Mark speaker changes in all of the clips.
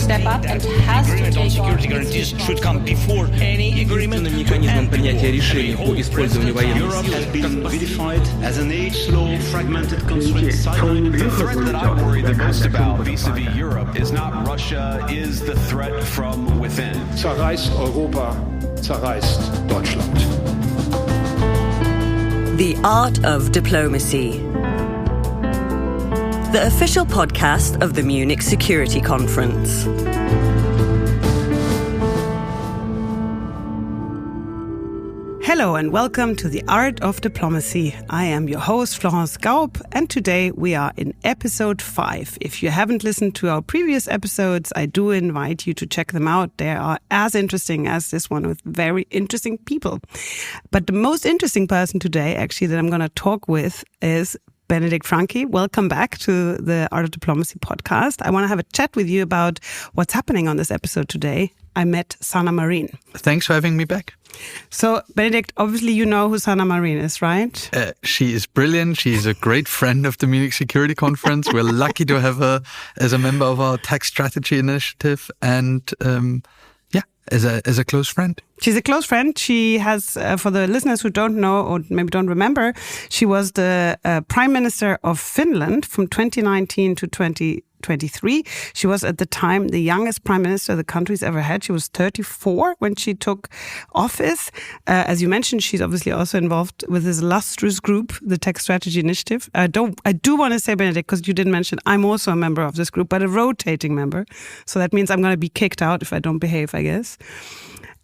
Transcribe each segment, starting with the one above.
Speaker 1: step up and has to take on
Speaker 2: security guarantees should come before any agreement.
Speaker 3: Механизмом принятия решений по использованию военных сил.
Speaker 4: Has been vilified as an age-slow, fragmented, constrained cycle.
Speaker 5: The threat that I worry the most about vis-à-vis Europe is not Russia, is the threat from within.
Speaker 6: Zerreißt Europa, zerreißt Deutschland.
Speaker 7: The Art of Diplomacy. The official podcast of the Munich Security Conference.
Speaker 8: Hello and welcome to The Art of Diplomacy. I am your host, Florence Gaub, and today we are in episode 5. If you haven't listened to our previous episodes, I do invite you to check them out. They are as interesting as this one with very interesting people. But the most interesting person today, actually, that I'm going to talk with is Benedikt Franke. Welcome back to the Art of Diplomacy podcast. I want to have a chat with you about what's happening on this episode today. I met Sanna Marin.
Speaker 9: Thanks for having me back.
Speaker 8: So, Benedikt, obviously you know who Sanna Marin is, right?
Speaker 9: She is brilliant. She's a great friend of the Munich Security Conference. We're lucky to have her as a member of our tax strategy initiative and as a close friend.
Speaker 8: She's a close friend. She has, for the listeners who don't know or maybe don't remember, she was the Prime Minister of Finland from 2019 to 2023. She was at the time the youngest Prime Minister the country's ever had. She was 34 when she took office. As you mentioned, she's obviously also involved with this illustrious group, the Tax Strategy Initiative. I do want to say, Benedikt, because you didn't mention, I'm also a member of this group, but a rotating member. So that means I'm going to be kicked out if I don't behave, I guess.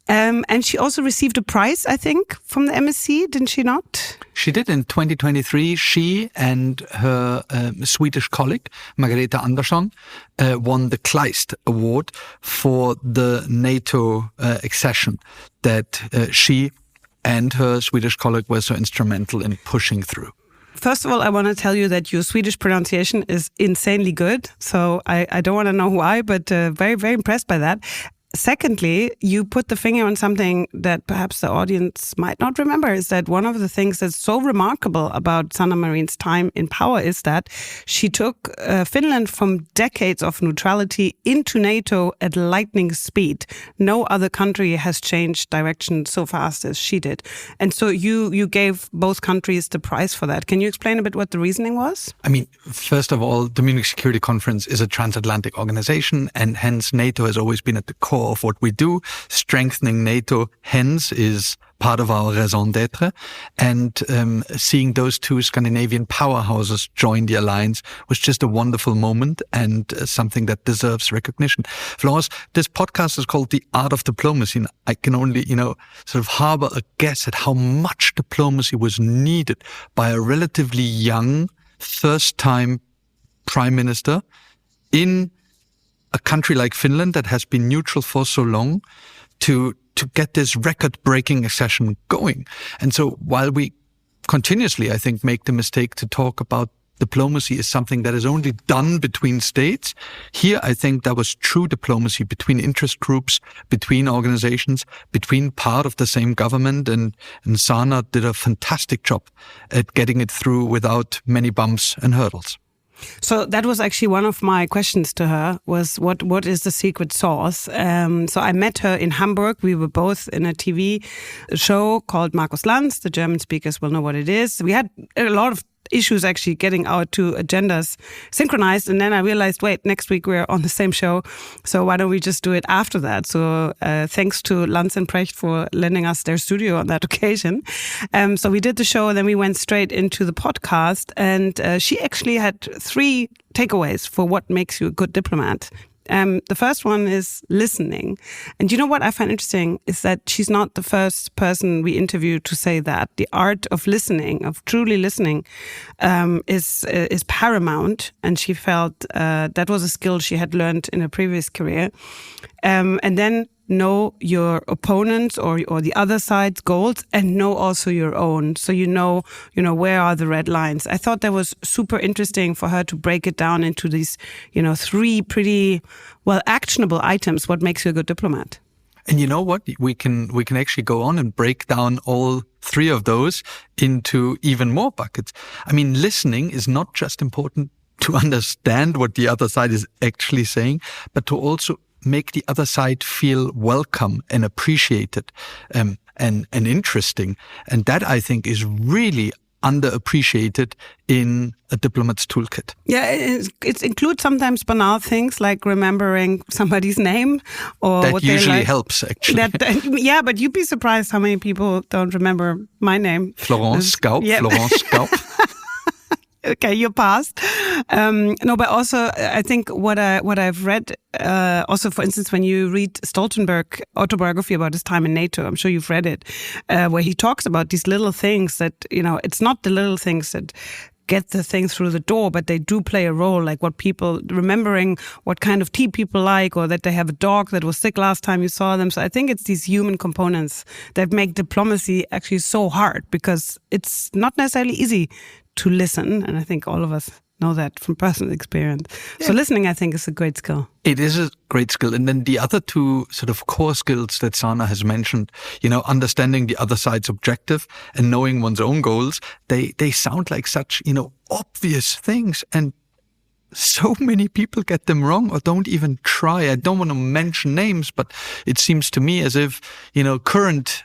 Speaker 8: And she also received a prize, I think, from the MSC, didn't she not?
Speaker 9: She did in 2023. She and her Swedish colleague, Margareta Andersson, won the Kleist Award for the NATO accession that she and her Swedish colleague were so instrumental in pushing through.
Speaker 8: First of all, I want to tell you that your Swedish pronunciation is insanely good. So I don't want to know why, but very, very impressed by that. Secondly, you put the finger on something that perhaps the audience might not remember, is that one of the things that's so remarkable about Sanna Marin's time in power is that she took Finland from decades of neutrality into NATO at lightning speed. No other country has changed direction so fast as she did. And so you gave both countries the prize for that. Can you explain a bit what the reasoning was?
Speaker 9: I mean, first of all, the Munich Security Conference is a transatlantic organization, and hence NATO has always been at the core of what we do. Strengthening NATO, hence, is part of our raison d'etre. And seeing those two Scandinavian powerhouses join the alliance was just a wonderful moment and something that deserves recognition. Florence, this podcast is called The Art of Diplomacy. And I can only, sort of harbor a guess at how much diplomacy was needed by a relatively young, first-time prime minister in a country like Finland that has been neutral for so long to get this record-breaking accession going. And so while we continuously, I think, make the mistake to talk about diplomacy as something that is only done between states, here I think that was true diplomacy between interest groups, between organizations, between part of the same government, and Sanna did a fantastic job at getting it through without many bumps and hurdles.
Speaker 8: So that was actually one of my questions to her, was what is the secret sauce? So I met her in Hamburg. We were both in a TV show called Markus Lanz. The German speakers will know what it is. We had a lot of issues actually getting our two agendas synchronized, and then I realized, wait, next week we're on the same show, so why don't we just do it after that? So thanks to Lanz and Precht for lending us their studio on that occasion. So we did the show, and then we went straight into the podcast, and she actually had 3 takeaways for what makes you a good diplomat. The first one is listening. And you know what I find interesting is that she's not the first person we interviewed to say that. The art of listening, of truly listening, is paramount. And she felt that was a skill she had learned in her previous career. And then know your opponent's or the other side's goals, and know also your own. So you know where are the red lines. I thought that was super interesting for her to break it down into these 3 pretty actionable items. What makes you a good diplomat?
Speaker 9: And you know what? We can actually go on and break down all 3 of those into even more buckets. I mean, listening is not just important to understand what the other side is actually saying, but to also make the other side feel welcome and appreciated and interesting. And that, I think, is really underappreciated in a diplomat's toolkit.
Speaker 8: Yeah, it includes sometimes banal things like remembering somebody's name or
Speaker 9: that
Speaker 8: what
Speaker 9: usually
Speaker 8: they like.
Speaker 9: helps, actually.
Speaker 8: Yeah, but you'd be surprised how many people don't remember my name.
Speaker 9: Florence Gaub.
Speaker 8: Yeah.
Speaker 9: Florence Gaub.
Speaker 8: Okay, you passed. No, but also I think what I've read, also for instance, when you read Stoltenberg autobiography about his time in NATO, I'm sure you've read it, where he talks about these little things that, it's not the little things that get the thing through the door, but they do play a role, like what people, remembering what kind of tea people like, or that they have a dog that was sick last time you saw them. So I think it's these human components that make diplomacy actually so hard, because it's not necessarily easy to listen. And I think all of us know that from personal experience. Yeah. So listening, I think, is a great skill.
Speaker 9: It is a great skill. And then the other two sort of core skills that Sanna has mentioned, understanding the other side's objective and knowing one's own goals, they sound like such, obvious things. And so many people get them wrong or don't even try. I don't want to mention names, but it seems to me as if, current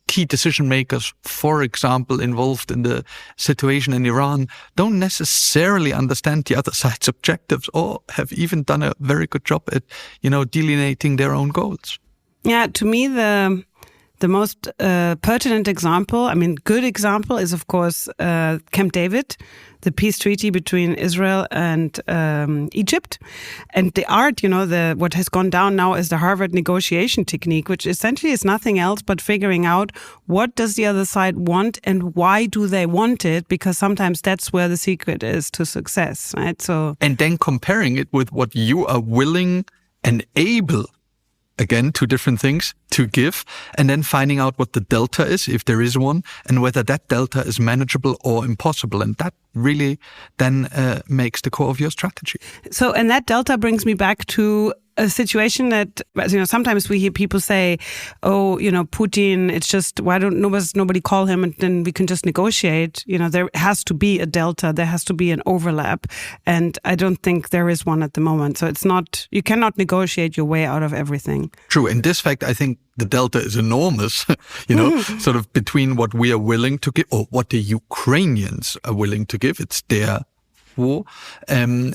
Speaker 9: key decision makers, for example, involved in the situation in Iran, don't necessarily understand the other side's objectives or have even done a very good job at, delineating their own goals.
Speaker 8: Yeah, to me, the most pertinent example, good example, is, of course, Camp David, the peace treaty between Israel and Egypt. And the art, what has gone down now is the Harvard negotiation technique, which essentially is nothing else but figuring out what does the other side want and why do they want it, because sometimes that's where the secret is to success, right? So,
Speaker 9: and then comparing it with what you are willing and able, again, two different things, to give, and then finding out what the delta is, if there is one, and whether that delta is manageable or impossible. And that really then makes the core of your strategy.
Speaker 8: So, and that delta brings me back to a situation that, sometimes we hear people say, Putin, it's just, why don't nobody call him and then we can just negotiate? There has to be a delta, there has to be an overlap. And I don't think there is one at the moment. So it's not, you cannot negotiate your way out of everything.
Speaker 9: True. In this fact, I think the delta is enormous, sort of between what we are willing to give or what the Ukrainians are willing to give. It's their war, and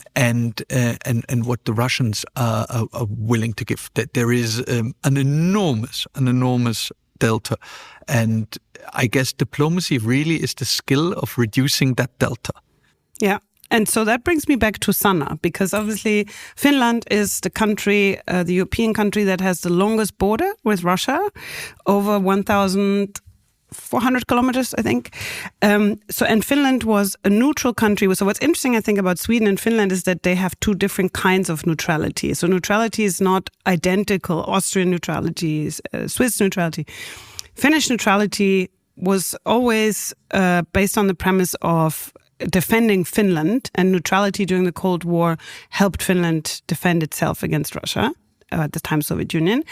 Speaker 9: what the Russians are willing to give. That there is an enormous delta, and I guess diplomacy really is the skill of reducing that delta.
Speaker 8: Yeah. And so that brings me back to Sanna, because obviously Finland is the country, the European country that has the longest border with Russia, over 1,400 kilometers, I think. And Finland was a neutral country. So what's interesting, I think, about Sweden and Finland is that they have two different kinds of neutrality. So neutrality is not identical. Austrian neutrality is Swiss neutrality. Finnish neutrality was always based on the premise of defending Finland, and neutrality during the Cold War helped Finland defend itself against Russia, at the time Soviet Union.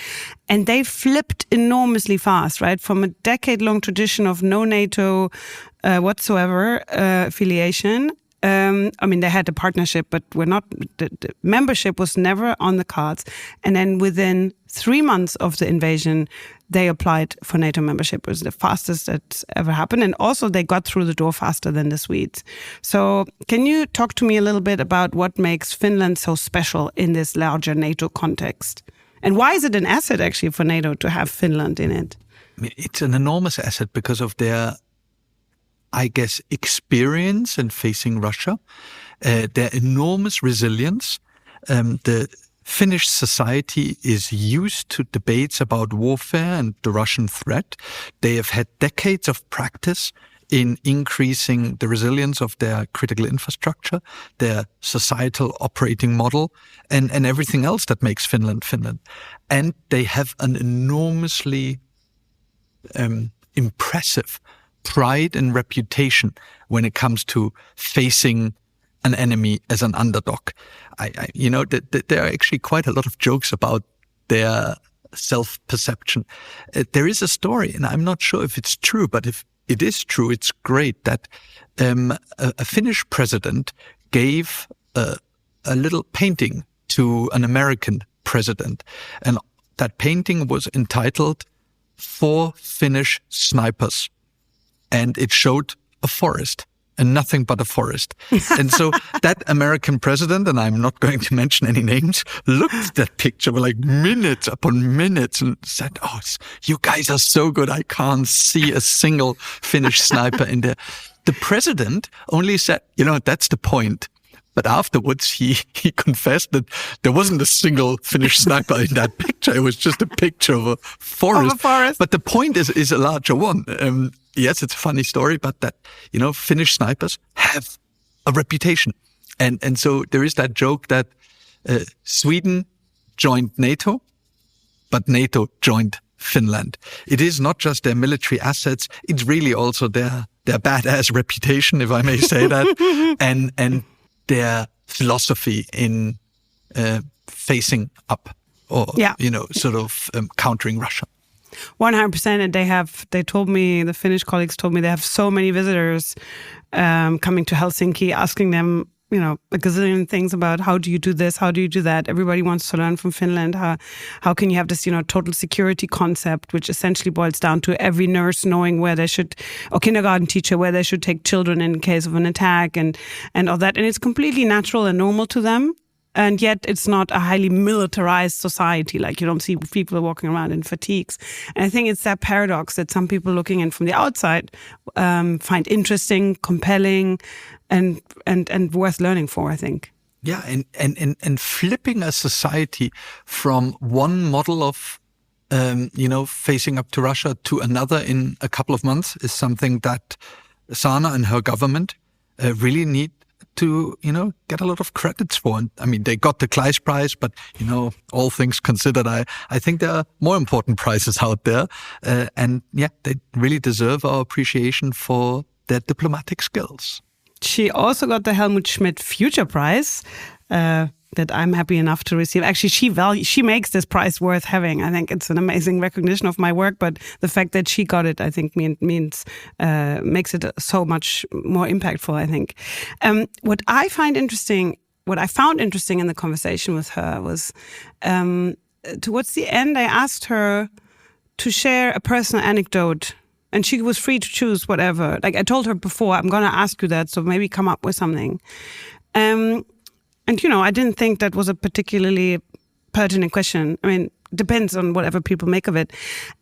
Speaker 8: And they flipped enormously fast, right? From a decade-long tradition of no NATO whatsoever affiliation. They had a partnership, but the membership was never on the cards. And then within 3 months of the invasion, they applied for NATO membership. It was the fastest that's ever happened. And also they got through the door faster than the Swedes. So can you talk to me a little bit about what makes Finland so special in this larger NATO context? And why is it an asset actually for NATO to have Finland in it?
Speaker 9: It's an enormous asset because of their, I guess, experience in facing Russia, their enormous resilience. The Finnish society is used to debates about warfare and the Russian threat. They have had decades of practice in increasing the resilience of their critical infrastructure, their societal operating model, and everything else that makes Finland Finland. And they have an enormously impressive pride and reputation when it comes to facing an enemy as an underdog. There are actually quite a lot of jokes about their self-perception. There is a story, and I'm not sure if it's true, but if it is true, it's great that a Finnish president gave a little painting to an American president. And that painting was entitled 4 Finnish Snipers. And it showed a forest. And nothing but a forest. And so that American president, and I'm not going to mention any names, looked at that picture for like minutes upon minutes and said, "Oh, you guys are so good. I can't see a single Finnish sniper in there." The president only said, that's the point. But afterwards, he confessed that there wasn't a single Finnish sniper in that picture. It was just a picture of a forest. But the point is a larger one. Yes, it's a funny story, but that, Finnish snipers have a reputation. And so there is that joke that Sweden joined NATO, but NATO joined Finland. It is not just their military assets, it's really also their badass reputation, if I may say that, and their philosophy in facing up or, countering Russia.
Speaker 8: 100%. And they told me, the Finnish colleagues told me they have so many visitors coming to Helsinki, asking them, a gazillion things about how do you do this, how do you do that. Everybody wants to learn from Finland. How can you have this, total security concept, which essentially boils down to every nurse knowing where they should, or kindergarten teacher, where they should take children in case of an attack and all that. And it's completely natural and normal to them. And yet it's not a highly militarized society. Like you don't see people walking around in fatigues. And I think it's that paradox that some people looking in from the outside find interesting, compelling, and worth learning for, I think.
Speaker 9: Yeah, and flipping a society from one model of facing up to Russia to another in a couple of months is something that Sanna and her government really need to, get a lot of credits for. And I mean, they got the Kleist Prize, but, all things considered, I think there are more important prizes out there. They really deserve our appreciation for their diplomatic skills.
Speaker 8: She also got the Helmut Schmidt Future Prize that I'm happy enough to receive. Actually, she makes this prize worth having. I think it's an amazing recognition of my work, but the fact that she got it, I think, makes it so much more impactful, I think. What I found interesting in the conversation with her was towards the end, I asked her to share a personal anecdote. And she was free to choose whatever. Like I told her before, I'm going to ask you that, so maybe come up with something. And, I didn't think that was a particularly pertinent question. I mean, depends on whatever people make of it.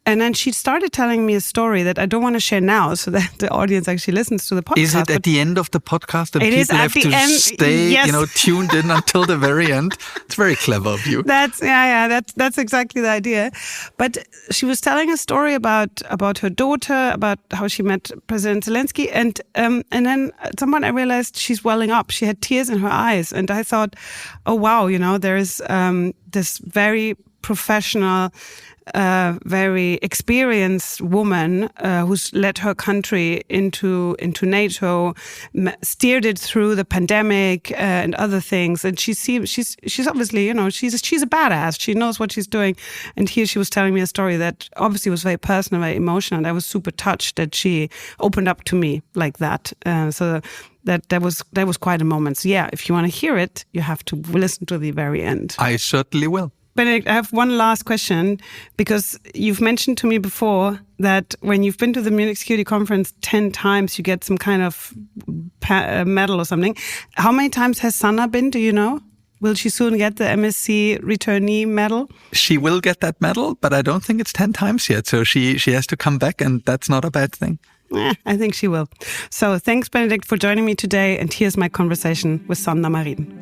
Speaker 8: And then she started telling me a story that I don't want to share now so that the audience actually listens to the podcast.
Speaker 9: Is it at the end of the podcast that people have to stay, yes. Tuned in until the very end? It's very clever of you.
Speaker 8: That's exactly the idea. But she was telling a story about her daughter, about how she met President Zelensky. And then at some point I realized she's welling up. She had tears in her eyes. And I thought, oh, wow, there is this very professional, very experienced woman who's led her country into NATO, steered it through the pandemic and other things. And she's obviously, she's a badass. She knows what she's doing. And here she was telling me a story that obviously was very personal, very emotional. And I was super touched that she opened up to me like that. So that was quite a moment. So yeah, if you want to hear it, you have to listen to the very end.
Speaker 9: I certainly will.
Speaker 8: Benedict, I have one last question, because you've mentioned to me before that when you've been to the Munich Security Conference 10 times, you get some kind of medal or something. How many times has Sanna been, do you know? Will she soon get the MSc returnee medal?
Speaker 9: She will get that medal, but I don't think it's 10 times yet. So she has to come back, and that's not a bad thing.
Speaker 8: I think she will. So thanks, Benedict, for joining me today. And here's my conversation with Sanna Marin.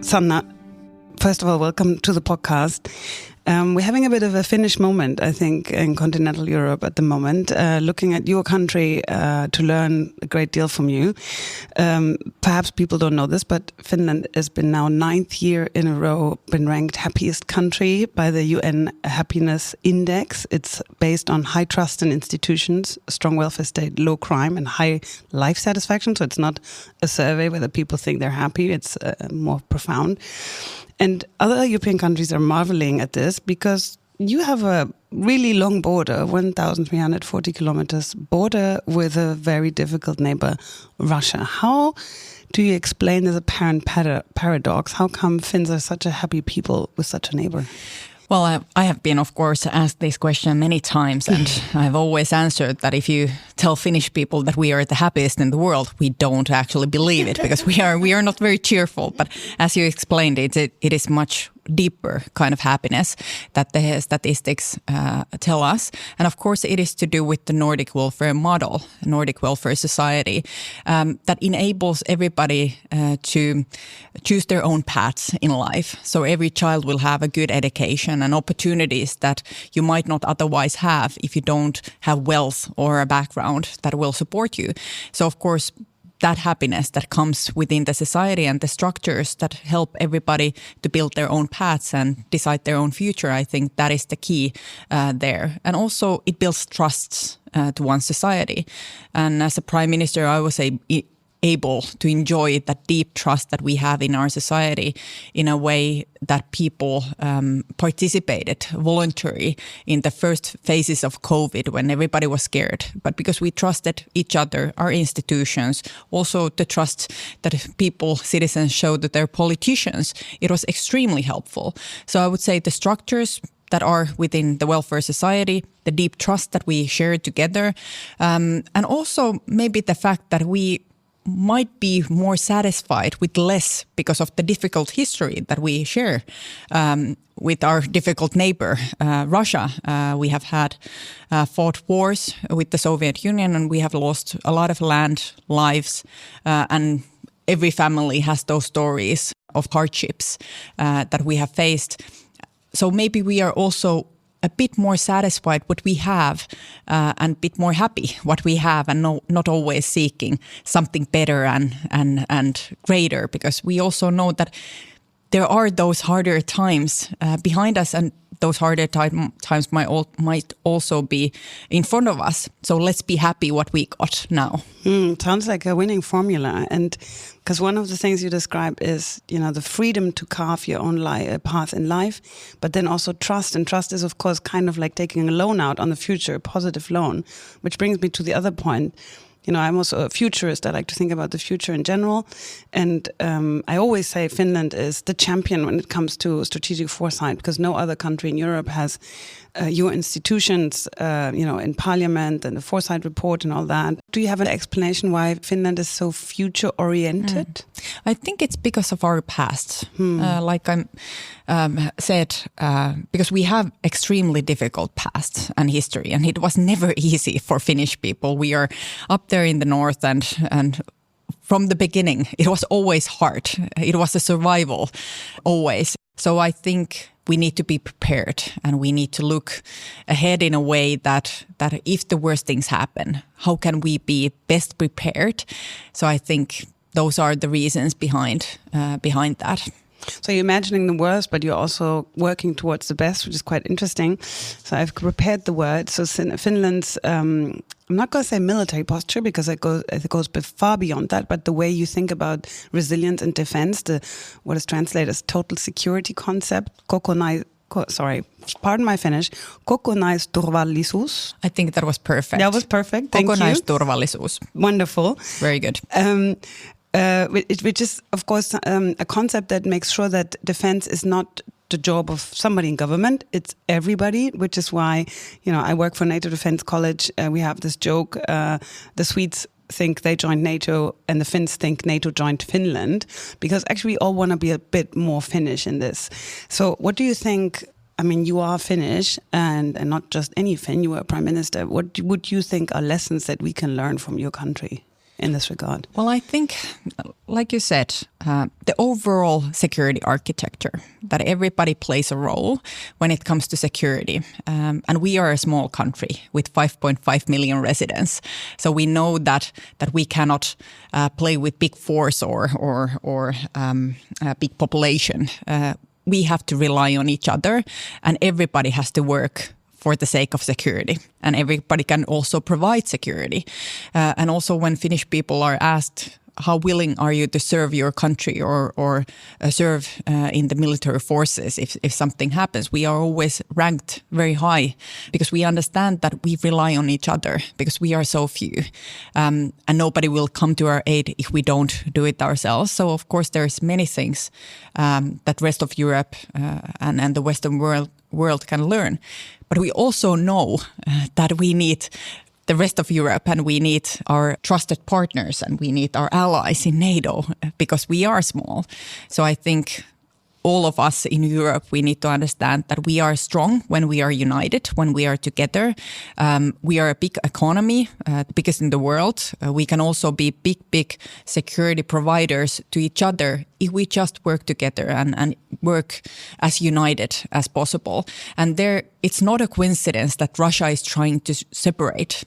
Speaker 8: Sanna, first of all, welcome to the podcast. We're having a bit of a Finnish moment, I think, in continental Europe at the moment, looking at your country to learn a great deal from you. Perhaps people don't know this, but Finland has been now 9th year in a row been ranked happiest country by the UN Happiness Index. It's based on high trust in institutions, strong welfare state, low crime, and high life satisfaction. So it's not a survey whether people think they're happy. It's more profound. And other European countries are marveling at this because you have a really long border, 1,340 kilometers border with a very difficult neighbor, Russia. How do you explain this apparent paradox? How come Finns are such a happy people with such a neighbor?
Speaker 1: Well, I have been, of course, asked this question many times, and I've always answered that if you tell Finnish people that we are the happiest in the world, we don't actually believe it, because we are not very cheerful. But as you explained, it is much deeper kind of happiness that the statistics tell us. And of course, it is to do with the Nordic welfare model, Nordic welfare society, that enables everybody to choose their own paths in life. So every child will have a good education and opportunities that you might not otherwise have if you don't have wealth or a background that will support you. So of course, that happiness that comes within the society and the structures that help everybody to build their own paths and decide their own future, I think that is the key there. And also it builds trusts to one society. And as a prime minister, I was able to enjoy that deep trust that we have in our society in a way that people participated voluntarily in the first phases of COVID when everybody was scared. But because we trusted each other, our institutions, also the trust that people, citizens showed to their politicians, it was extremely helpful. So I would say the structures that are within the welfare society, the deep trust that we share together, and also maybe the fact that we might be more satisfied with less because of the difficult history that we share with our difficult neighbor, Russia. We have had fought wars with the Soviet Union, and we have lost a lot of land, lives, and every family has those stories of hardships that we have faced. So maybe we are also a bit more satisfied what we have and a bit more happy what we have, and not always seeking something better and greater, because we also know that there are those harder times behind us, and those harder times might also be in front of us. So let's be happy what we got now.
Speaker 8: Sounds like a winning formula. And because one of the things you describe is, the freedom to carve your own path in life, but then also trust. And trust is, of course, kind of like taking a loan out on the future, a positive loan, which brings me to the other point. I'm also a futurist. I like to think about the future in general. And I always say Finland is the champion when it comes to strategic foresight, because no other country in Europe has your institutions, in parliament and the foresight report and all that. Do you have an explanation why Finland is so future-oriented?
Speaker 1: I think it's because of our past. Like I said, because we have extremely difficult past and history, and it was never easy for Finnish people. We are up there in the north, and from the beginning, it was always hard. It was a survival, always. So I think we need to be prepared, and we need to look ahead in a way that if the worst things happen, how can we be best prepared? So I think those are the reasons behind that.
Speaker 8: So you're imagining the worst, but you're also working towards the best, which is quite interesting. So I've prepared the word. So Finland's, I'm not going to say military posture, because it goes far beyond that, but the way you think about resilience and defense, what is translated as total security concept, pardon my Finnish, kokonaisturvallisuus.
Speaker 1: I think that was perfect.
Speaker 8: That was perfect, thank you.
Speaker 1: Kokonaisturvallisuus.
Speaker 8: Wonderful.
Speaker 1: Very good.
Speaker 8: Which is, of course, a concept that makes sure that defense is not the job of somebody in government. It's everybody, which is why, I work for NATO Defense College. We have this joke, the Swedes think they joined NATO and the Finns think NATO joined Finland, because actually we all want to be a bit more Finnish in this. So what do you think? I mean, you are Finnish, and not just any Finn, you were a prime minister. What would you think are lessons that we can learn from your country in this regard?
Speaker 1: Well, I think, like you said, the overall security architecture, that everybody plays a role when it comes to security. And we are a small country with 5.5 million residents. So we know that we cannot play with big force or big population. We have to rely on each other, and everybody has to work for the sake of security, and everybody can also provide security. And also when Finnish people are asked how willing are you to serve your country or serve in the military forces if something happens. We are always ranked very high because we understand that we rely on each other because we are so few, and nobody will come to our aid if we don't do it ourselves. So of course there's many things that rest of Europe and the Western world can learn. But we also know that we need the rest of Europe and we need our trusted partners and we need our allies in NATO because we are small. So I think all of us in Europe, we need to understand that we are strong when we are united, when we are together. We are a big economy, the biggest in the world. We can also be big security providers to each other if we just work together and work as united as possible. And it's not a coincidence that Russia is trying to separate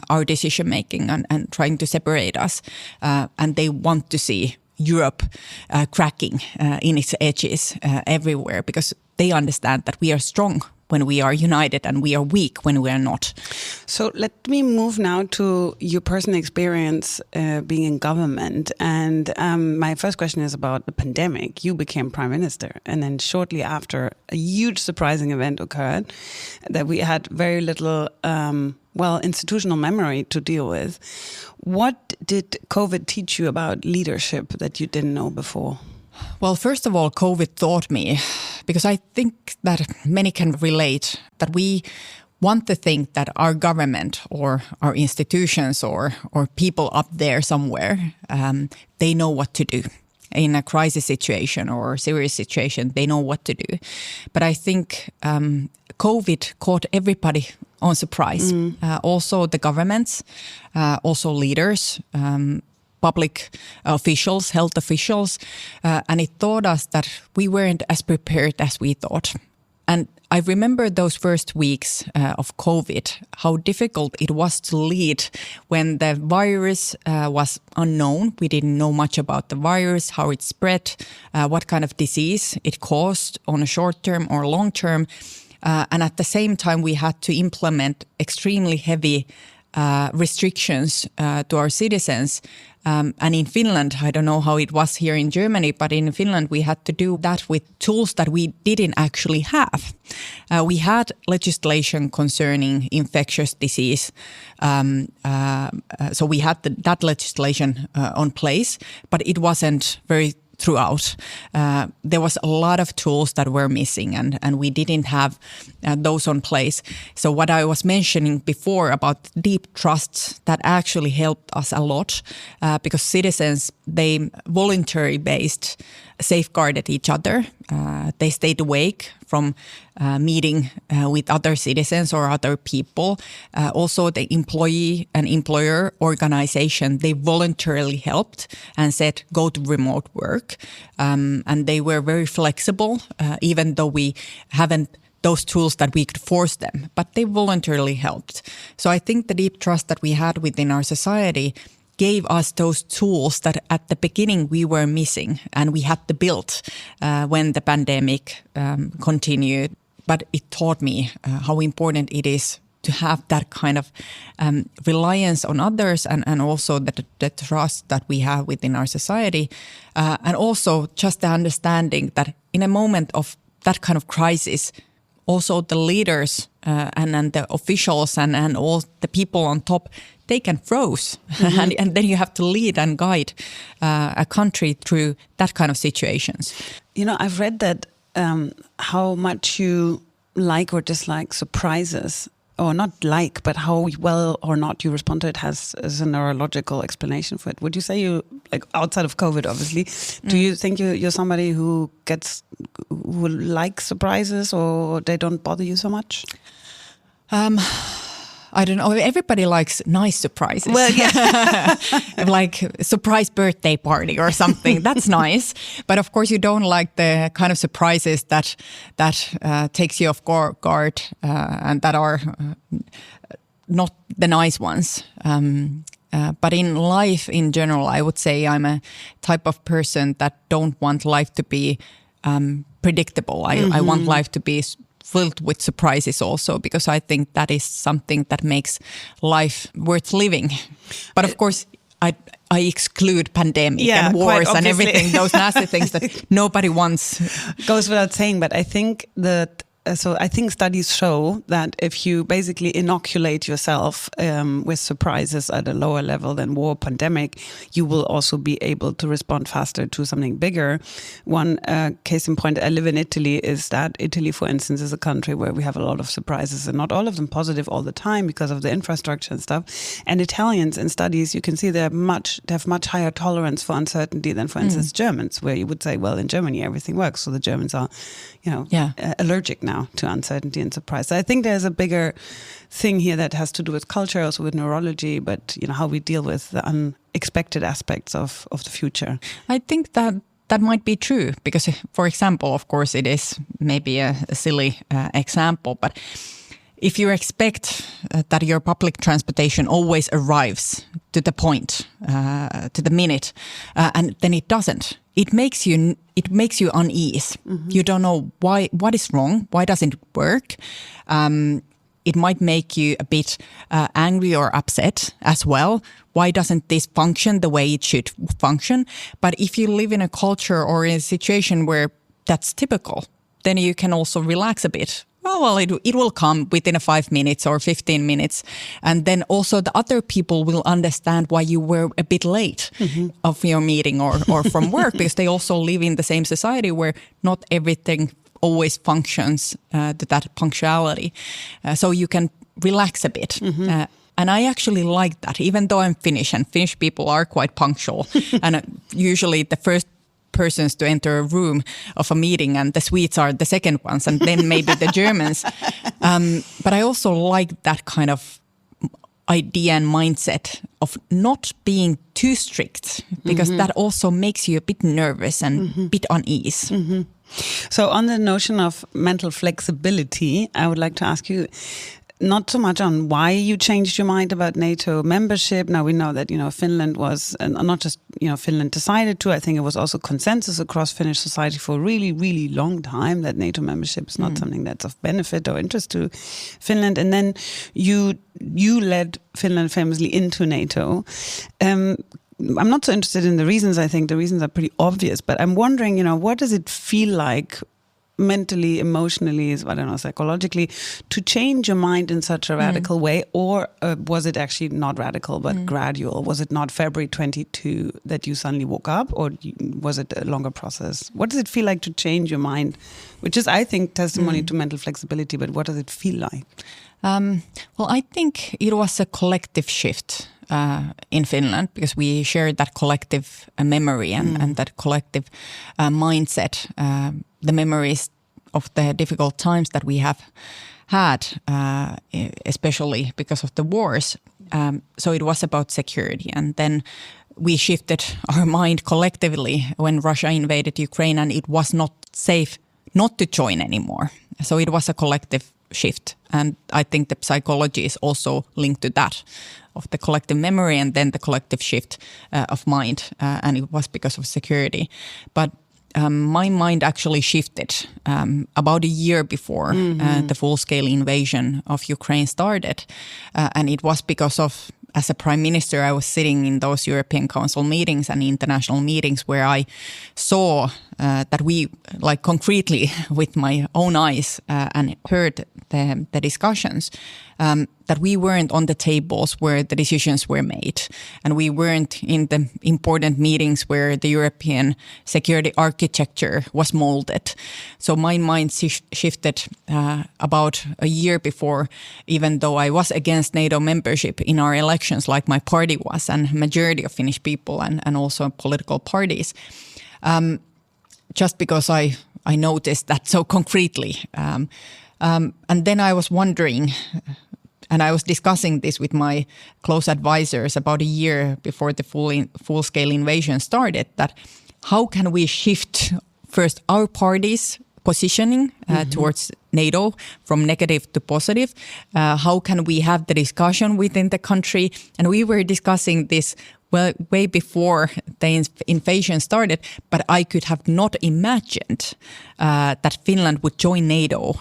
Speaker 1: our decision making and trying to separate us. And they want to see Europe cracking in its edges everywhere because they understand that we are strong when we are united and we are weak when we are not.
Speaker 8: So let me move now to your personal experience being in government. And my first question is about the pandemic. You became prime minister and then shortly after a huge surprising event occurred that we had very little institutional memory to deal with. What did COVID teach you about leadership that you didn't know before?
Speaker 1: Well, first of all, COVID taught me, because I think that many can relate, that we want to think that our government or our institutions or people up there somewhere, they know what to do. In a crisis situation or a serious situation, they know what to do. But I think COVID caught everybody on surprise. Also the governments, also leaders, public officials, health officials. And it taught us that we weren't as prepared as we thought. And I remember those first weeks of COVID, how difficult it was to lead when the virus was unknown. We didn't know much about the virus, how it spread, what kind of disease it caused on a short term or long term. And at the same time, we had to implement extremely heavy restrictions to our citizens. And in Finland, I don't know how it was here in Germany, but in Finland, we had to do that with tools that we didn't actually have. We had legislation concerning infectious disease. So we had that legislation on place, but it wasn't very throughout. There was a lot of tools that were missing and we didn't have those on place. So what I was mentioning before about deep trusts, that actually helped us a lot because citizens, they voluntary based safeguarded each other. They stayed awake from meeting with other citizens or other people. Also, the employee and employer organization, they voluntarily helped and said, go to remote work. And they were very flexible, even though we haven't those tools that we could force them, but they voluntarily helped. So I think the deep trust that we had within our society gave us those tools that at the beginning we were missing and we had to build when the pandemic continued. But it taught me how important it is to have that kind of reliance on others and also the trust that we have within our society. And also just the understanding that in a moment of that kind of crisis, also the leaders and the officials and all the people on top, they can froze. Mm-hmm. and then you have to lead and guide a country through that kind of situations.
Speaker 8: You know, I've read that how much you like or dislike surprises, or not like, but how well or not you respond to it has a neurological explanation for it. Would you say you, like outside of COVID, obviously, do you think you're somebody who likes surprises or they don't bother you so much?
Speaker 1: I don't know. Everybody likes nice surprises.
Speaker 8: Well, yeah.
Speaker 1: Like surprise birthday party or something. That's nice. But of course, you don't like the kind of surprises that takes you off guard and that are not the nice ones. But in life in general, I would say I'm a type of person that don't want life to be predictable. I want life to be filled with surprises also, because I think that is something that makes life worth living. But of course, I exclude pandemic and wars and everything, those nasty things that nobody wants.
Speaker 8: Goes without saying, but I think that I think studies show that if you basically inoculate yourself with surprises at a lower level than war, pandemic, you will also be able to respond faster to something bigger. One case in point, I live in Italy, is that Italy, for instance, is a country where we have a lot of surprises, and not all of them positive all the time because of the infrastructure and stuff. And Italians in studies, you can see they have much higher tolerance for uncertainty than, for instance, Germans, where you would say, well, in Germany everything works, so the Germans are, allergic now to uncertainty and surprise. So I think there's a bigger thing here that has to do with culture, also with neurology, but how we deal with the unexpected aspects of the future.
Speaker 1: I think that might be true because, for example, of course, it is maybe a silly example, but if you expect that your public transportation always arrives to the point, to the minute, and then it doesn't, it makes you unease. Mm-hmm. You don't know what is wrong. Why doesn't it work? It might make you a bit angry or upset as well. Why doesn't this function the way it should function? But if you live in a culture or in a situation where that's typical, then you can also relax a bit. Well, it will come within 5 minutes or 15 minutes. And then also the other people will understand why you were a bit late of your meeting or from work, because they also live in the same society where not everything always functions to that punctuality. So you can relax a bit. And I actually like that, even though I'm Finnish, and Finnish people are quite punctual. And usually the first persons to enter a room of a meeting, and the Swedes are the second ones, and then maybe the Germans. But I also like that kind of idea and mindset of not being too strict, because that also makes you a bit nervous and a bit unease.
Speaker 8: So on the notion of mental flexibility, I would like to ask you, not so much on why you changed your mind about NATO membership. Now we know that, Finland was, not just, Finland decided to, I think it was also consensus across Finnish society for a really, really long time that NATO membership is not something that's of benefit or interest to Finland. And then you led Finland famously into NATO. I'm not so interested in the reasons. I think the reasons are pretty obvious, but I'm wondering, what does it feel like mentally, emotionally, psychologically, to change your mind in such a radical way? Or was it actually not radical, but gradual? Was it not February 22 that you suddenly woke up, or was it a longer process? What does it feel like to change your mind? Which is, I think, testimony to mental flexibility, but what does it feel like?
Speaker 1: Well, I think it was a collective shift in Finland, because we shared that collective memory and that collective mindset, the memories of the difficult times that we have had, especially because of the wars. So it was about security. And then we shifted our mind collectively when Russia invaded Ukraine, and it was not safe not to join anymore. So it was a collective shift. And I think the psychology is also linked to that, of the collective memory and then the collective shift of mind. And it was because of security. But my mind actually shifted about a year before the full-scale invasion of Ukraine started. And it was because of, as a prime minister, I was sitting in those European Council meetings and international meetings where I saw that we, like concretely with my own eyes and heard the discussions, that we weren't on the tables where the decisions were made. And we weren't in the important meetings where the European security architecture was molded. So my mind shifted about a year before, even though I was against NATO membership in our elections, like my party was, and majority of Finnish people and also political parties. Just because I noticed that so concretely. And then I was wondering, and I was discussing this with my close advisors about a year before the full-scale invasion started, that how can we shift first our party's positioning towards NATO from negative to positive? How can we have the discussion within the country? And we were discussing this way before the invasion started, but I could have not imagined that Finland would join NATO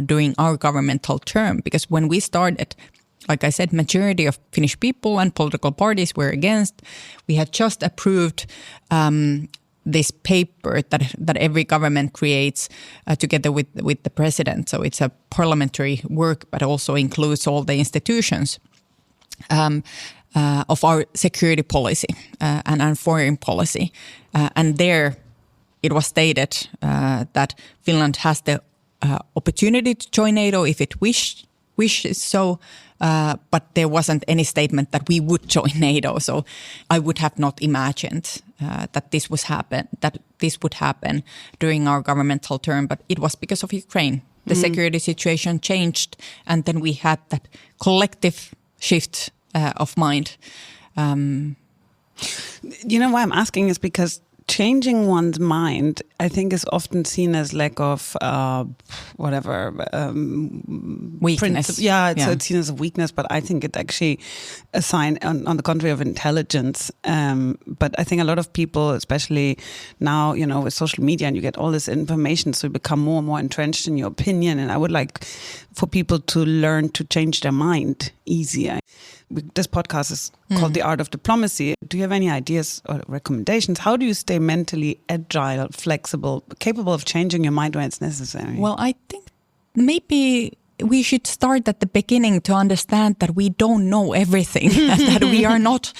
Speaker 1: during our governmental term, because when we started, like I said, majority of Finnish people and political parties were against. We had just approved this paper that every government creates together with the president. So it's a parliamentary work, but also includes all the institutions of our security policy and foreign policy. And there it was stated that Finland has the opportunity to join NATO if it wishes so, but there wasn't any statement that we would join NATO. So I would have not imagined that this would happen during our governmental term, but it was because of Ukraine. The security situation changed, and then we had that collective shift of mind.
Speaker 8: You know why I'm asking is because changing one's mind, I think, is often seen as lack of
Speaker 1: weakness.
Speaker 8: So it's seen as a weakness, but I think it's actually a sign, on the contrary, of intelligence. But I think a lot of people, especially now, with social media, and you get all this information, so you become more and more entrenched in your opinion. And I would like for people to learn to change their mind easier. This podcast is called The Art of Diplomacy. Do you have any ideas or recommendations? How do you stay mentally agile, flexible, capable of changing your mind when it's necessary?
Speaker 1: Well, I think maybe we should start at the beginning to understand that we don't know everything, that we are not,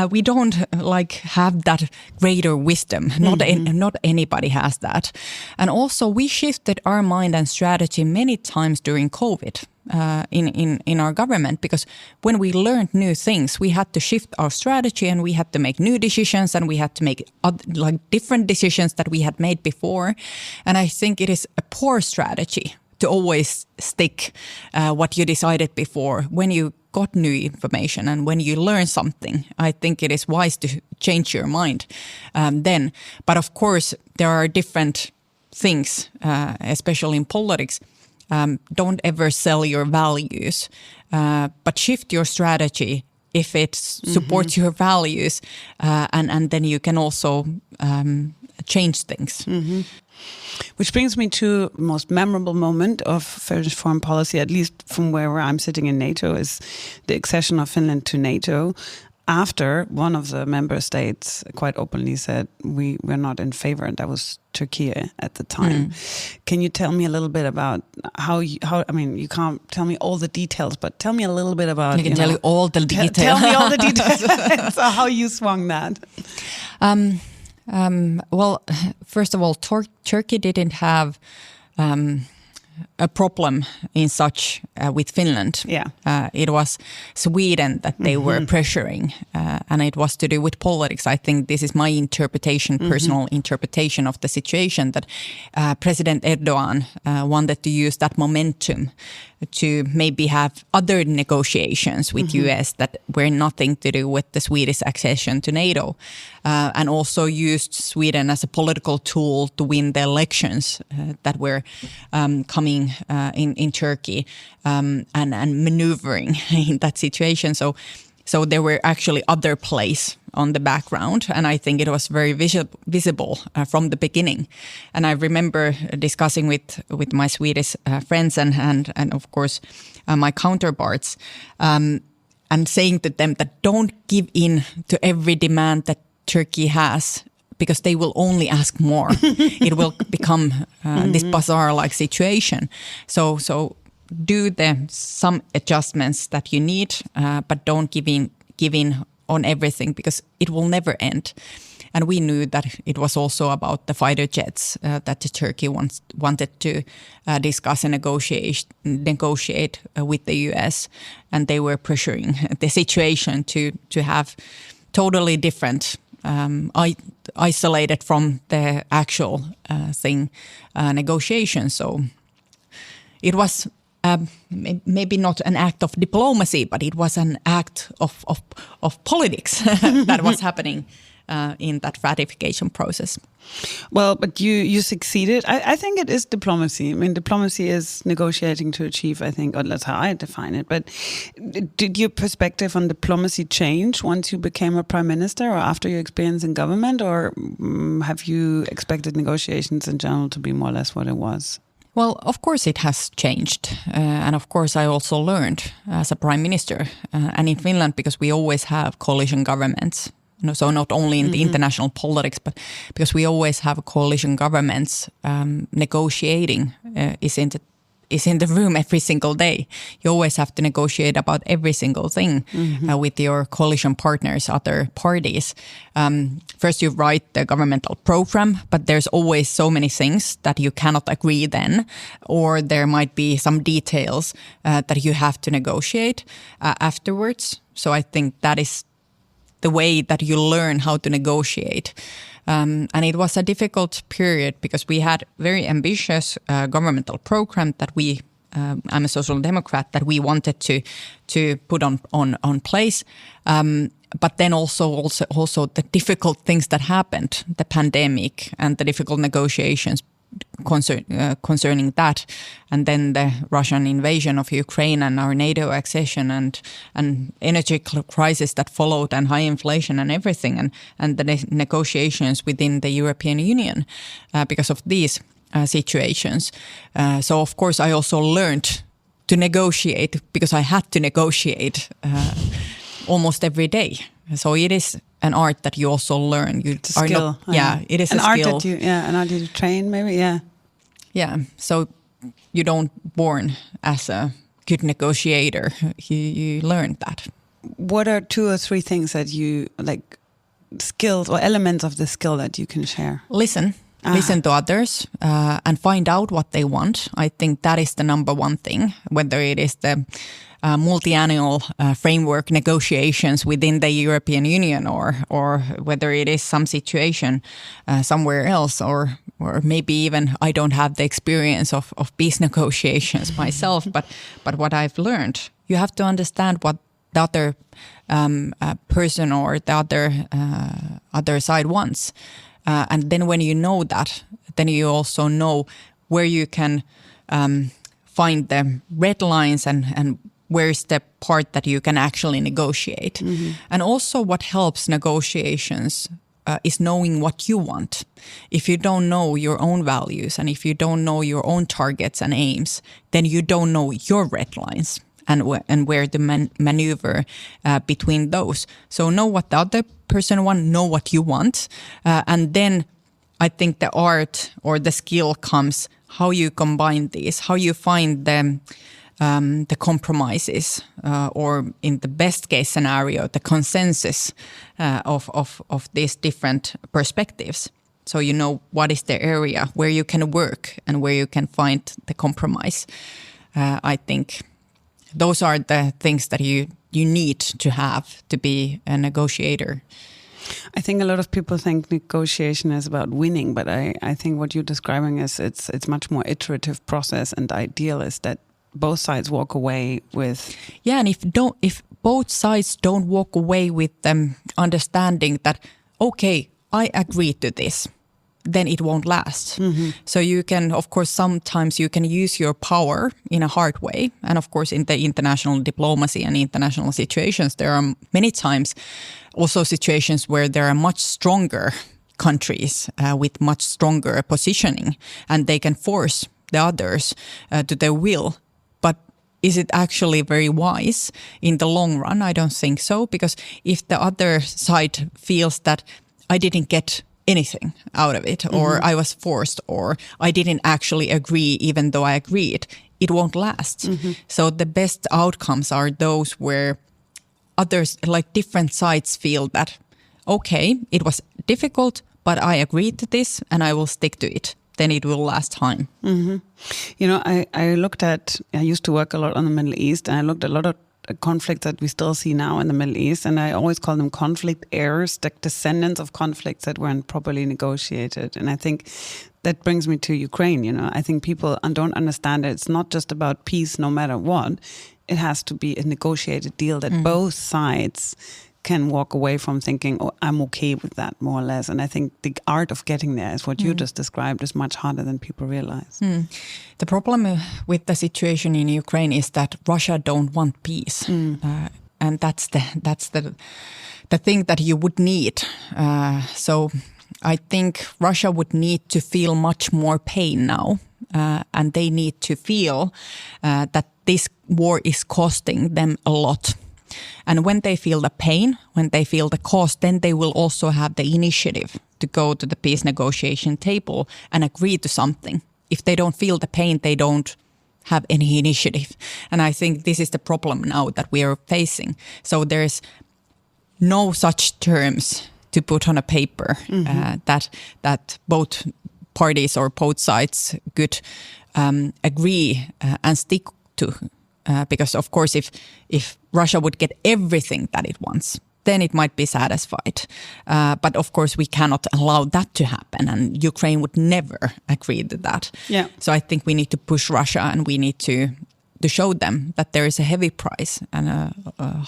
Speaker 1: we don't have that greater wisdom. Not anybody has that. And also we shifted our mind and strategy many times during COVID. In our government, because when we learned new things, we had to shift our strategy and we had to make new decisions and we had to make different decisions that we had made before. And I think it is a poor strategy to always stick what you decided before when you got new information and when you learn something. I think it is wise to change your mind then. But of course, there are different things, especially in politics. Don't ever sell your values, but shift your strategy if it supports your values, and then you can also change things.
Speaker 8: Which brings me to the most memorable moment of Finnish foreign policy, at least from where I'm sitting in NATO, is the accession of Finland to NATO. After one of the member states quite openly said we're not in favor, and that was Turkey at the time. Can you tell me a little bit about how I mean, you can't tell me all the details, but tell me a little bit about.
Speaker 1: I can tell you all the details.
Speaker 8: Tell me all the details. So how you swung that?
Speaker 1: Well, first of all, Turkey didn't have a problem in such with Finland. It was Sweden that they were pressuring, and it was to do with politics. I think this is my interpretation, personal interpretation of the situation, that President Erdogan wanted to use that momentum to maybe have other negotiations with US that were nothing to do with the Swedish accession to NATO, and also used Sweden as a political tool to win the elections that were coming in Turkey, and maneuvering in that situation. So there were actually other plays on the background, and I think it was very visible from the beginning. And I remember discussing with my Swedish friends and of course my counterparts, and saying to them that don't give in to every demand that Turkey has, because they will only ask more. It will become this bazaar-like situation. So do some adjustments that you need, but don't give in on everything, because it will never end. And we knew that it was also about the fighter jets that Turkey wanted to discuss and negotiate with the US, and they were pressuring the situation to have totally different, isolated from the actual negotiation. So it was maybe not an act of diplomacy, but it was an act of politics that was happening in that ratification process.
Speaker 8: Well, but you succeeded. I think it is diplomacy. I mean, diplomacy is negotiating to achieve, I think, or that's how I define it. But did your perspective on diplomacy change once you became a prime minister or after your experience in government? Or have you expected negotiations in general to be more or less what it was?
Speaker 1: Well, of course it has changed. And of course I also learned as a prime minister and in Finland, because we always have coalition governments. So not only in the international politics, but because we always have coalition governments, negotiating is in the room every single day. You always have to negotiate about every single thing with your coalition partners, other parties. First you write the governmental program, but there's always so many things that you cannot agree then, or there might be some details that you have to negotiate afterwards. So I think that is the way that you learn how to negotiate. And it was a difficult period because we had very ambitious governmental program that I'm a social democrat, that we wanted to put on place. But then also the difficult things that happened, the pandemic and the difficult negotiations concerning that, and then the Russian invasion of Ukraine and our NATO accession and energy crisis that followed, and high inflation and everything, and the negotiations within the European Union because of these situations. So of course I also learned to negotiate, because I had to negotiate almost every day. So it is an art that you also learn.
Speaker 8: It's a skill.
Speaker 1: It is
Speaker 8: an
Speaker 1: a
Speaker 8: art
Speaker 1: skill.
Speaker 8: that an art that you train, maybe.
Speaker 1: Yeah. So you don't born as a good negotiator. You learn that.
Speaker 8: What are 2 or 3 things that you like, skills or elements of the skill that you can share?
Speaker 1: Listen to others and find out what they want. I think that is the number one thing, whether it is the multi-annual framework negotiations within the European Union, or whether it is some situation somewhere else, or maybe even I don't have the experience of peace negotiations myself, but what I've learned, you have to understand what the other person or the other side wants. And then when you know that, then you also know where you can find the red lines and where's the part that you can actually negotiate. And also what helps negotiations is knowing what you want. If you don't know your own values, and if you don't know your own targets and aims, then you don't know your red lines and where to maneuver between those. So know what the other person wants, know what you want. And then I think the art or the skill comes how you combine these, how you find the compromises, or in the best case scenario, the consensus of these different perspectives. So you know what is the area where you can work and where you can find the compromise. I think those are the things that you need to have to be a negotiator.
Speaker 8: I think a lot of people think negotiation is about winning, but I think what you're describing is it's much more iterative process, and the ideal is that both sides walk away with. Yeah,
Speaker 1: and if both sides don't walk away with them understanding that, okay, I agree to this, then it won't last. So you can, of course, sometimes you can use your power in a hard way. And of course, in the international diplomacy and international situations, there are many times also situations where there are much stronger countries with much stronger positioning, and they can force the others to their will. But is it actually very wise in the long run? I don't think so, because if the other side feels that I didn't get anything out of it, or I was forced, or I didn't actually agree even though I agreed, it won't last. So the best outcomes are those where others, like different sides, feel that, okay, it was difficult, but I agreed to this and I will stick to it. Then it will last time.
Speaker 8: You know, I used to work a lot on the Middle East, and I looked at a lot of conflicts that we still see now in the Middle East, and I always call them conflict heirs, the descendants of conflicts that weren't properly negotiated. And I think that brings me to Ukraine. You know, I think people don't understand that it's not just about peace no matter what. It has to be a negotiated deal that both sides can walk away from thinking, oh, I'm okay with that, more or less. And I think the art of getting there is what you just described, is much harder than people realize.
Speaker 1: The problem with the situation in Ukraine is that Russia don't want peace. And that's the thing that you would need. So I think Russia would need to feel much more pain now and they need to feel that this war is costing them a lot. And when they feel the pain, when they feel the cost, then they will also have the initiative to go to the peace negotiation table and agree to something. If they don't feel the pain, they don't have any initiative. And I think this is the problem now that we are facing. So there's no such terms to put on a paper that both parties or both sides could agree and stick to. Because of course, if Russia would get everything that it wants, then it might be satisfied. But of course, we cannot allow that to happen, and Ukraine would never agree to that.
Speaker 8: Yeah.
Speaker 1: So I think we need to push Russia, and we need to show them that there is a heavy price and a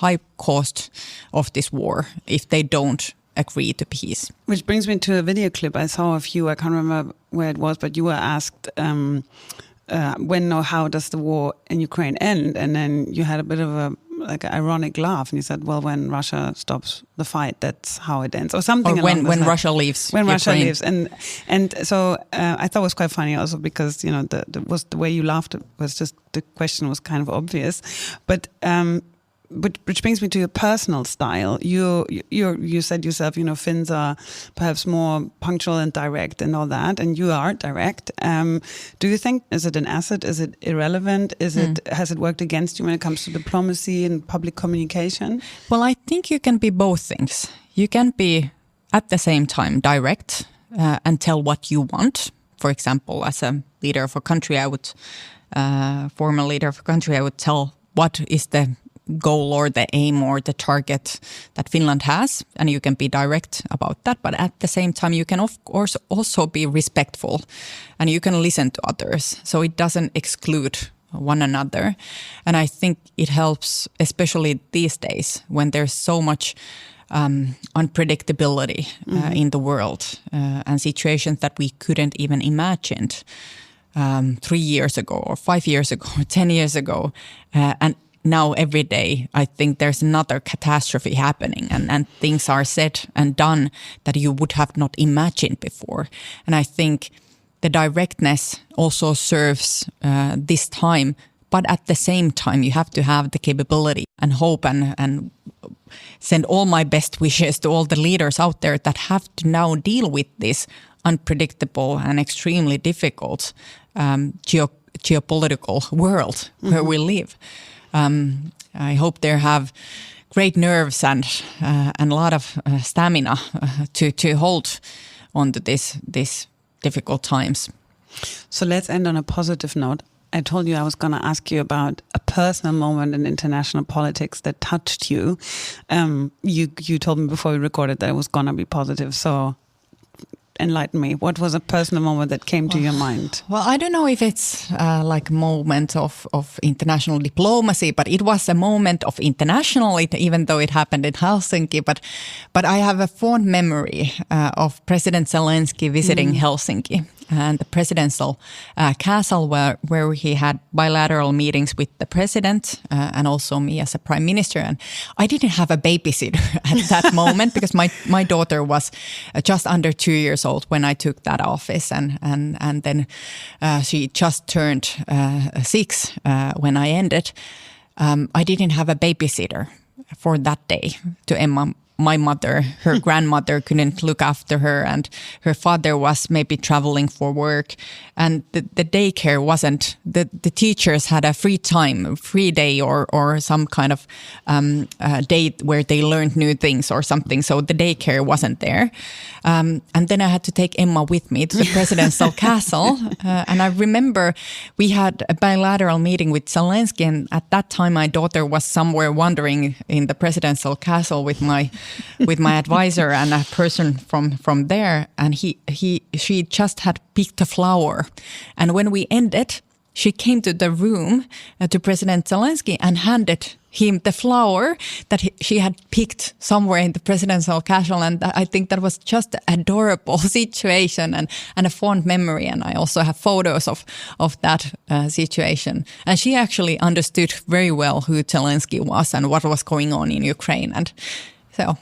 Speaker 1: high cost of this war if they don't agree to peace.
Speaker 8: Which brings me to a video clip I saw of you. I can't remember where it was, but you were asked when or how does the war in Ukraine end? And then you had a bit of an ironic laugh, and you said, "Well, when Russia stops the fight, that's how it ends," or something.
Speaker 1: Or when Russia leaves.
Speaker 8: When
Speaker 1: Ukraine.
Speaker 8: Russia leaves, and so I thought it was quite funny also because the way you laughed was just the question was kind of obvious, but which brings me to your personal style. You said yourself, Finns are perhaps more punctual and direct and all that, and you are direct. Do you think, is it an asset? Is it irrelevant? Has it worked against you when it comes to diplomacy and public communication?
Speaker 1: Well, I think you can be both things. You can be at the same time direct and tell what you want. For example, as a leader of a country, former leader of a country, I would tell what is the goal or the aim or the target that Finland has, and you can be direct about that. But at the same time, you can of course also be respectful, and you can listen to others. So it doesn't exclude one another. And I think it helps, especially these days when there's so much unpredictability in the world and situations that we couldn't even imagine 3 years ago or 5 years ago or 10 years ago. And now every day, I think there's another catastrophe happening and things are said and done that you would have not imagined before. And I think the directness also serves this time, but at the same time, you have to have the capability and hope and send all my best wishes to all the leaders out there that have to now deal with this unpredictable and extremely difficult geopolitical world where we live. I hope they have great nerves and a lot of stamina to hold on to this difficult times.
Speaker 8: So let's end on a positive note. I told you I was going to ask you about a personal moment in international politics that touched you. You told me before we recorded that it was going to be positive. So enlighten me. What was a personal moment that came to your mind? Well,
Speaker 1: I don't know if it's like a moment of international diplomacy, but it was a moment of international, even though it happened in Helsinki. But I have a fond memory of President Zelensky visiting Helsinki and the presidential castle where he had bilateral meetings with the president and also me as a prime minister. And I didn't have a babysitter at that moment because my daughter was just under 2 years old when I took that office. And then she just turned 6 when I ended. I didn't have a babysitter for that day to Emma. My mother, her grandmother couldn't look after her, and her father was maybe traveling for work, and the daycare wasn't, the teachers had a free day or some kind of day where they learned new things or something, so the daycare wasn't there. And then I had to take Emma with me to the presidential castle, and I remember we had a bilateral meeting with Zelensky, and at that time my daughter was somewhere wandering in the presidential castle with my advisor and a person from there, and she just had picked a flower, and when we ended, she came to the room to President Zelensky and handed him the flower that she had picked somewhere in the presidential castle, and I think that was just an adorable situation and a fond memory, and I also have photos of that situation. And she actually understood very well who Zelensky was and what was going on in Ukraine, and so.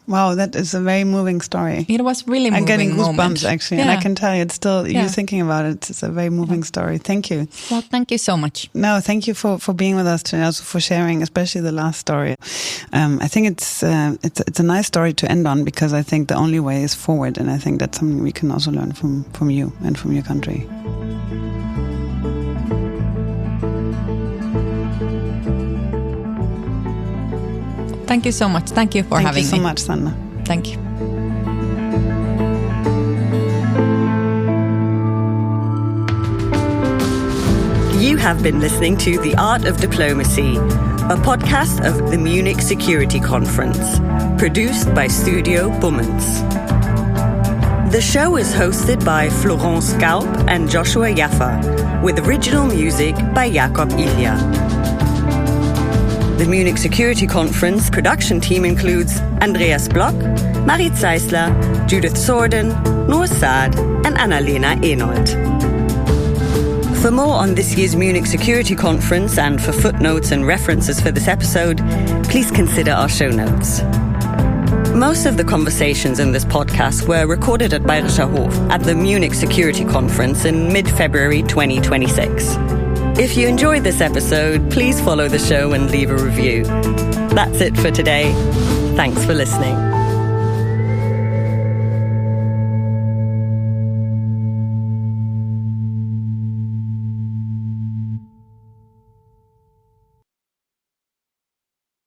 Speaker 8: Wow, that is a very moving story.
Speaker 1: It was really moving.
Speaker 8: I'm getting goosebumps,
Speaker 1: moment.
Speaker 8: actually. And I can tell you, it's still, you thinking about it, it's a very moving story. Thank you.
Speaker 1: Well, thank you so much.
Speaker 8: No, thank you for being with us today, also for sharing, especially the last story. I think it's a nice story to end on, because I think the only way is forward. And I think that's something we can also learn from you and from your country.
Speaker 1: Thank you so much. Thank you for having me.
Speaker 8: Thank you so much, Sanna.
Speaker 1: Thank you.
Speaker 7: You have been listening to The Art of Diplomacy, a podcast of the Munich Security Conference, produced by Studio Bummens. The show is hosted by Florence Gaub and Joshua Jaffa, with original music by Jakob Ilja. The Munich Security Conference production team includes Andreas Block, Marit Zeisler, Judith Sorden, Noor Saad, and Annalena Enold. For more on this year's Munich Security Conference and for footnotes and references for this episode, please consider our show notes. Most of the conversations in this podcast were recorded at Bayerischer Hof at the Munich Security Conference in mid-February 2026. If you enjoyed this episode, please follow the show and leave a review. That's it for today. Thanks for listening.